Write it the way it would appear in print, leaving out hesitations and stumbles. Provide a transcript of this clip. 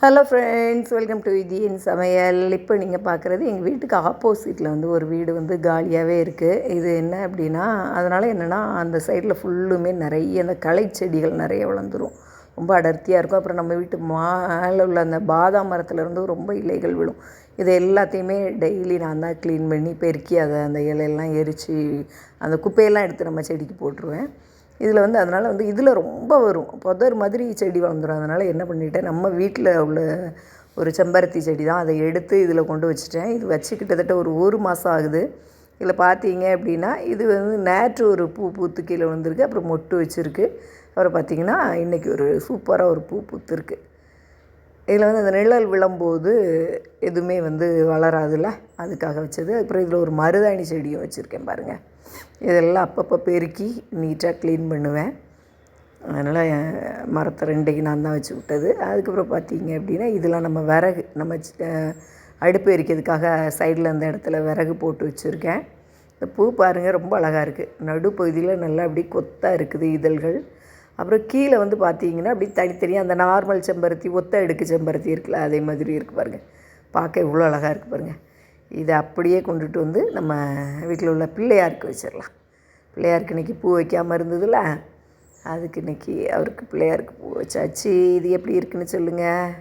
Hello friends, welcome to விதியின் சமையல். இப்போ நீங்கள் பார்க்குறது எங்கள் வீட்டுக்கு ஆப்போசிட்டில் வந்து ஒரு வீடு வந்து காலியாகவே இருக்குது. இது என்ன அப்படின்னா, அதனால் என்னென்னா அந்த சைடில் ஃபுல்லுமே நிறைய அந்த களை செடிகள் நிறைய வளர்ந்துடும். ரொம்ப அடர்த்தியாக இருக்கும். அப்புறம் நம்ம வீட்டு மேலே உள்ள அந்த பாதாம் மரத்துலேருந்து ரொம்ப இலைகள் விழும். இது எல்லாத்தையுமே டெய்லி நான் தான் க்ளீன் பண்ணி பெருக்கி அதை அந்த இலையெல்லாம் எரித்து அந்த குப்பையெல்லாம் எடுத்து நம்ம செடிக்கு போட்டுருவேன். இதில் வந்து அதனால் வந்து இதில் ரொம்ப வரும், புதர் மாதிரி செடி வளர்ந்துடும். அதனால் என்ன பண்ணிட்டேன், நம்ம வீட்டில் உள்ள ஒரு செம்பருத்தி செடி தான், அதை எடுத்து இதில் கொண்டு வச்சுட்டேன். இது வச்சு கிட்டத்தட்ட ஒரு மாதம் ஆகுது. இதில் பார்த்தீங்க அப்படின்னா இது வந்து நேற்று ஒரு பூ பூத்து கீழே வந்திருக்கு. அப்புறம் மொட்டு வச்சுருக்கு. அப்புறம் பார்த்திங்கன்னா இன்றைக்கி ஒரு சூப்பராக ஒரு பூ பூத்துருக்கு. இதில் வந்து அந்த நிழல் விழும்போது எதுவுமே வந்து வளராதுல்ல, அதுக்காக வச்சது. அப்புறம் இதில் ஒரு மருதாணி செடியும் வச்சுருக்கேன் பாருங்கள். இதெல்லாம் அப்பப்போ பெருக்கி நீட்டாக க்ளீன் பண்ணுவேன். அதனால் மரத்தை 2க்கு நான் தான் வச்சு விட்டது. அதுக்கப்புறம் பார்த்திங்க அப்படின்னா இதெல்லாம் நம்ம விறகு, நம்ம அடுப்பு எரிக்கிறதுக்காக சைடில் அந்த இடத்துல விறகு போட்டு வச்சுருக்கேன். இந்த பூ பாருங்கள், ரொம்ப அழகாக இருக்குது. நடுப்பகுதியில் நல்லா அப்படி கொத்தாக இருக்குது இதழ்கள். அப்புறம் கீழே வந்து பார்த்திங்கன்னா அப்படி தனித்தனியாக அந்த நார்மல் செம்பருத்தி, ஒத்த அடுக்கு செம்பருத்தி இருக்குல்ல, அதே மாதிரி இருக்குது பாருங்கள். பார்க்க இவ்வளோ அழகாக இருக்குது பாருங்கள். இதை அப்படியே கொண்டுட்டு வந்து நம்ம வீட்டில் உள்ள பிள்ளையாருக்கு வச்சிடலாம். பிள்ளையாருக்கு இன்றைக்கி பூ வைக்காமல் இருந்ததில்ல, அதுக்கு இன்றைக்கி அவருக்கு பிள்ளையாருக்கு பூ வச்சாச்சு. இது எப்படி இருக்குன்னு சொல்லுங்கள்.